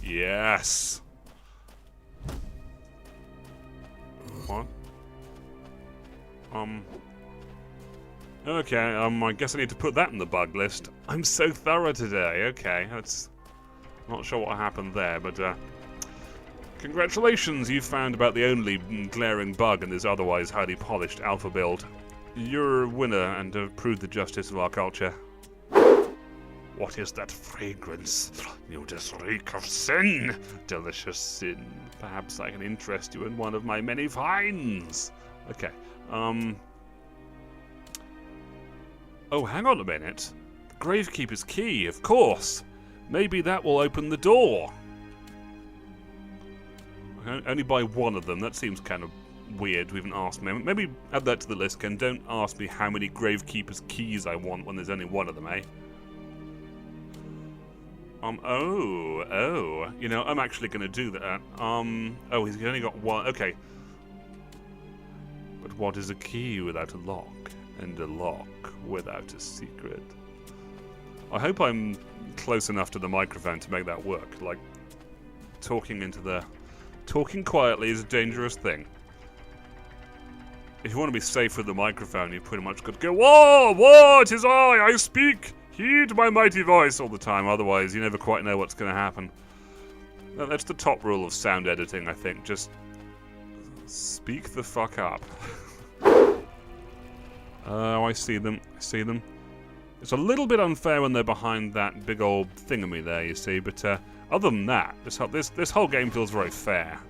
Yes. What? Okay, I guess I need to put that in the bug list. I'm so thorough today. Okay, that's... Not sure what happened there, but, congratulations, you found about the only glaring bug in this otherwise highly polished alpha build. You're a winner and have proved the justice of our culture. What is that fragrance? You just reek of sin! Delicious sin. Perhaps I can interest you in one of my many finds. Okay, Oh, hang on a minute. The Gravekeeper's key, of course. Maybe that will open the door. I can only buy one of them. That seems kind of weird to even ask me. Maybe add that to the list, Ken. Don't ask me how many Gravekeeper's keys I want when there's only one of them, eh? Oh. You know, I'm actually going to do that. Oh, he's only got one. Okay. But what is a key without a lock? And a lock without a secret? I hope I'm close enough to the microphone to make that work. Like, talking quietly is a dangerous thing. If you want to be safe with the microphone, you pretty much got to go, whoa, it is I speak. Heed my mighty voice all the time, otherwise you never quite know what's going to happen. That's the top rule of sound editing, I think. Just speak the fuck up. Oh, I see them. It's a little bit unfair when they're behind that big old thingamy there, you see, but other than that, this whole game feels very fair.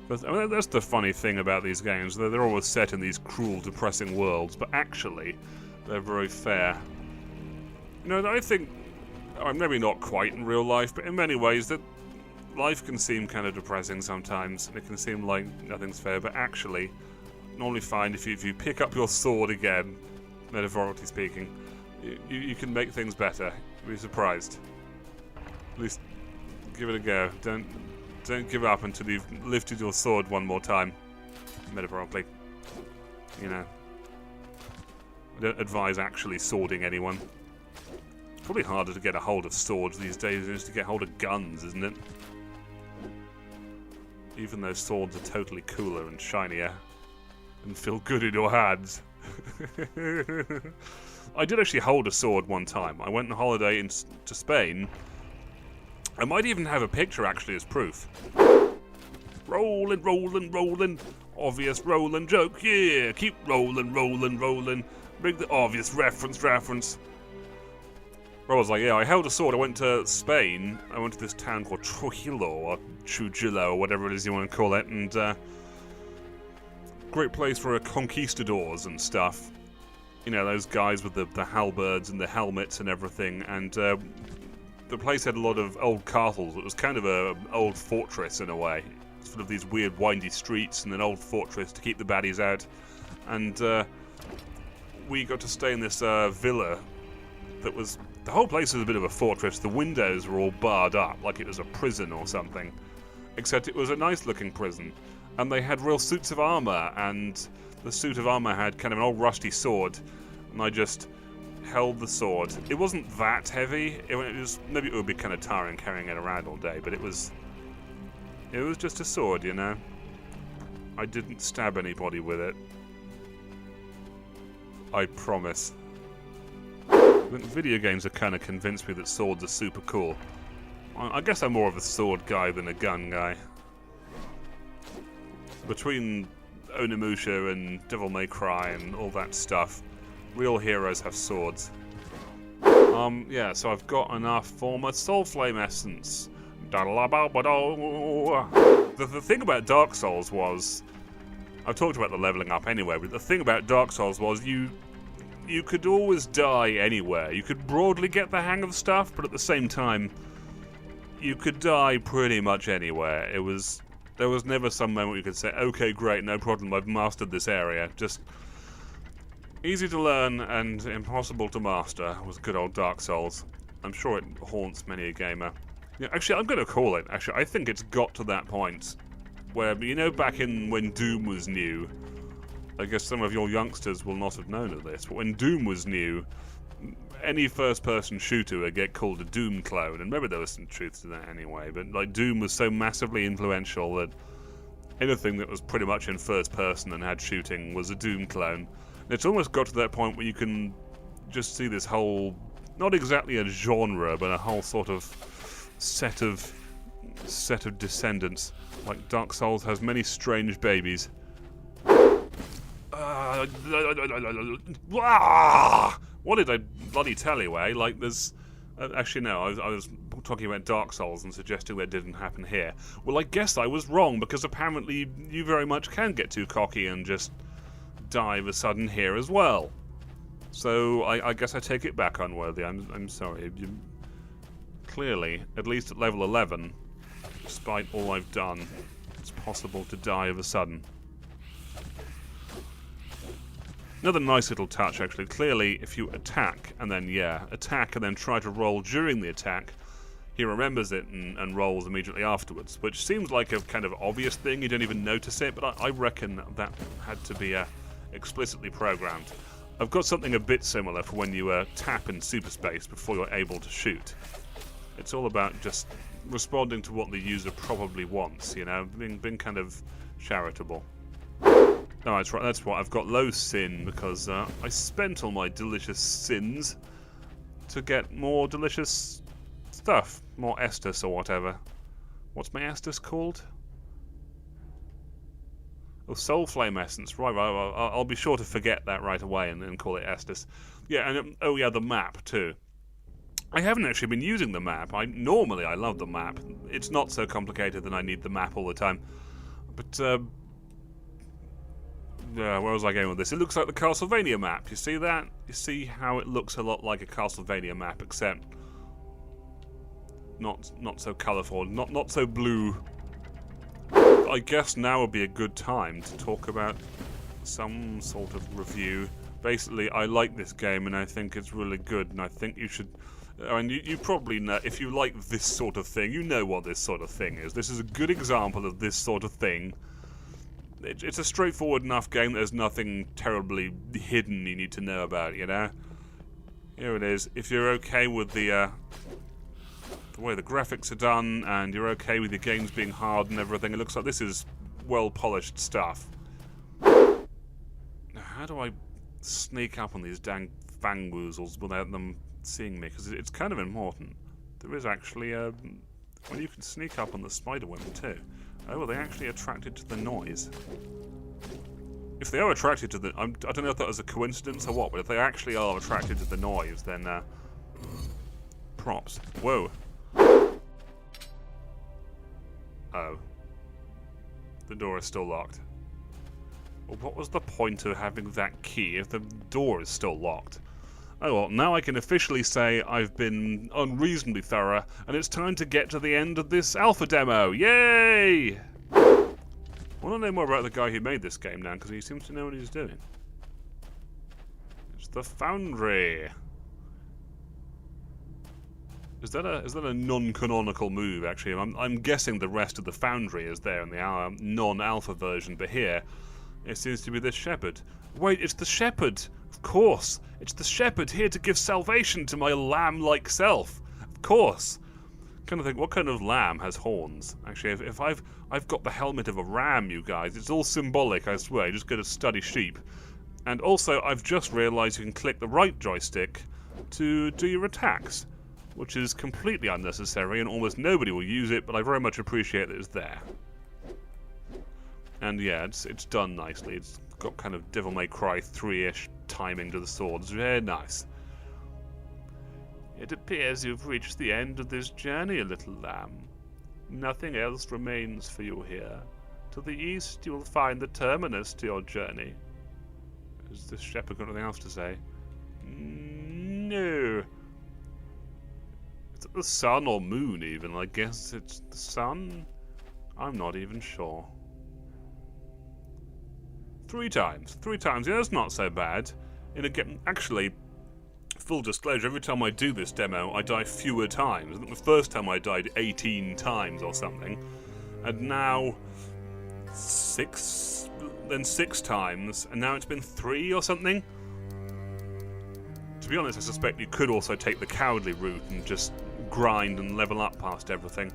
But, I mean, that's the funny thing about these games. They're always set in these cruel, depressing worlds, but actually, they're very fair. You know, I think, maybe not quite in real life, but in many ways, that life can seem kind of depressing sometimes, and it can seem like nothing's fair, but actually, normally find if you pick up your sword again, metaphorically speaking, you can make things better. You'll be surprised. At least, give it a go. Don't give up until you've lifted your sword one more time. Metaphorically. You know. I don't advise actually swording anyone. It's probably harder to get a hold of swords these days than it is to get hold of guns, isn't it? Even though swords are totally cooler and shinier. And feel good in your hands. I did actually hold a sword one time. I went on holiday to Spain. I might even have a picture actually as proof. Rolling. Obvious rolling joke, yeah. Keep rolling. Bring the obvious reference. I was like, yeah, I held a sword. I went to Spain. I went to this town called Trujillo, or Trujillo, or whatever it is you want to call it, and great place for conquistadors and stuff. You know, those guys with the halberds and the helmets and everything, and the place had a lot of old castles. It was kind of an old fortress in a way. It's full of these weird windy streets and an old fortress to keep the baddies out. And we got to stay in this villa that was... The whole place was a bit of a fortress. The windows were all barred up like it was a prison or something. Except it was a nice looking prison. And they had real suits of armor, and the suit of armor had kind of an old rusty sword. And I just held the sword. It wasn't that heavy. It was, maybe it would be kind of tiring carrying it around all day, but it was just a sword, you know. I didn't stab anybody with it. I promise. Video games have kind of convinced me that swords are super cool. I guess I'm more of a sword guy than a gun guy. Between Onimusha and Devil May Cry and all that stuff, real heroes have swords. Yeah, so I've got enough for my Soul Flame Essence. The thing about Dark Souls was... I've talked about the leveling up anyway, but the thing about Dark Souls was you could always die anywhere. You could broadly get the hang of stuff, but at the same time, you could die pretty much anywhere. There was never some moment you could say, okay, great, no problem, I've mastered this area. Just easy to learn and impossible to master was good old Dark Souls. I'm sure it haunts many a gamer. Yeah, actually, I'm going to call it. Actually, I think it's got to that point where, you know, back in when Doom was new, I guess some of your youngsters will not have known of this, but when Doom was new, any first-person shooter would get called a Doom clone, and maybe there was some truth to that anyway, but like Doom was so massively influential that anything that was pretty much in first person and had shooting was a Doom clone. And it's almost got to that point where you can just see this whole, not exactly a genre, but a whole sort of set of descendants. Like Dark Souls has many strange babies. What did I bloody tell you, eh? Like, there's... actually, no, I was talking about Dark Souls and suggesting that didn't happen here. Well, I guess I was wrong, because apparently you very much can get too cocky and just die of a sudden here as well. So, I guess I take it back, Unworthy. I'm sorry. You, clearly, at least at level 11, despite all I've done, it's possible to die of a sudden. Another nice little touch, actually. Clearly, if you attack and then try to roll during the attack, he remembers it and rolls immediately afterwards, which seems like a kind of obvious thing. You don't even notice it, but I reckon that had to be explicitly programmed. I've got something a bit similar for when you tap in super space before you're able to shoot. It's all about just responding to what the user probably wants, you know, being kind of charitable. No, that's right, that's what I've got low sin because I spent all my delicious sins to get more delicious stuff. More Estus or whatever. What's my Estus called? Oh, Soul Flame Essence. Right, I'll be sure to forget that right away and then call it Estus. Yeah, and oh yeah, the map too. I haven't actually been using the map. Normally I love the map. It's not so complicated that I need the map all the time. But, where was I going with this? It looks like the Castlevania map. You see that? You see how it looks a lot like a Castlevania map, except not so colourful, not so blue. I guess now would be a good time to talk about some sort of review. Basically, I like this game and I think it's really good, and I think you should. I mean, you probably know, if you like this sort of thing, you know what this sort of thing is. This is a good example of this sort of thing. It's a straightforward enough game that there's nothing terribly hidden you need to know about, you know? Here it is. If you're okay with the way the graphics are done, and you're okay with your games being hard and everything, it looks like this is well-polished stuff. Now, how do I sneak up on these dang fangwoozles without them seeing me? Because it's kind of important. There is actually well, you can sneak up on the spider women too. Oh, are they actually attracted to the noise? If they are attracted to the... I don't know if that was a coincidence or what, but if they actually are attracted to the noise, then, props. Whoa. Oh. The door is still locked. Well, what was the point of having that key if the door is still locked? Oh well, now I can officially say I've been unreasonably thorough, and it's time to get to the end of this alpha demo. Yay! I want to know more about the guy who made this game now, because he seems to know what he's doing. It's the Foundry. Is that a non-canonical move, actually? I'm guessing the rest of the Foundry is there in the non-alpha version, but here it seems to be the Shepherd. Wait, it's the Shepherd! Of course! It's the Shepherd here to give salvation to my lamb-like self! Of course! Kind of think, what kind of lamb has horns? Actually, if I've got the helmet of a ram, you guys, it's all symbolic, I swear. You just got to study sheep. And also, I've just realised you can click the right joystick to do your attacks, which is completely unnecessary, and almost nobody will use it, but I very much appreciate that it's there. And yeah, it's done nicely. It's got kind of Devil May Cry 3-ish timing to the swords. Very nice. It appears you've reached the end of this journey, little lamb. Nothing else remains for you here. To the east, you will find the terminus to your journey. Has this shepherd got anything else to say? No. Is it the sun or moon, even? I guess it's the sun? I'm not even sure. 3 times. 3 times. Yeah, that's not so bad. Actually, full disclosure, every time I do this demo, I die fewer times. I think the first time I died 18 times or something. And now 6, then 6 times, and now it's been 3 or something. To be honest, I suspect you could also take the cowardly route and just grind and level up past everything.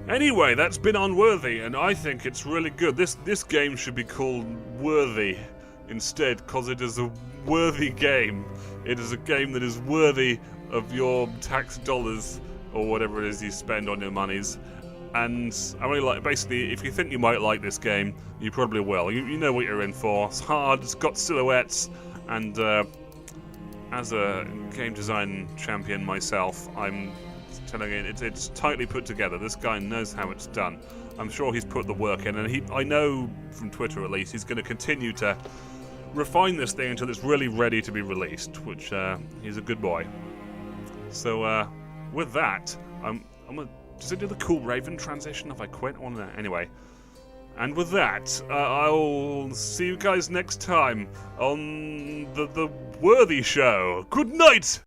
Anyway, that's been Unworthy, and I think it's really good. This game should be called Worthy instead, because it is a worthy game. It is a game that is worthy of your tax dollars, or whatever it is you spend on your monies. And I really like, basically, if you think you might like this game, you probably will. You know what you're in for. It's hard, it's got silhouettes, and as a game design champion myself, I'm telling you, it's tightly put together. This guy knows how it's done. I'm sure he's put the work in, and I know from Twitter at least, he's going to continue to refine this thing until it's really ready to be released, which he's a good boy. So with that, I'm gonna. Does it do the cool Raven transition if I quit? Anyway. And with that, I'll see you guys next time on the Worthy Show. Good night!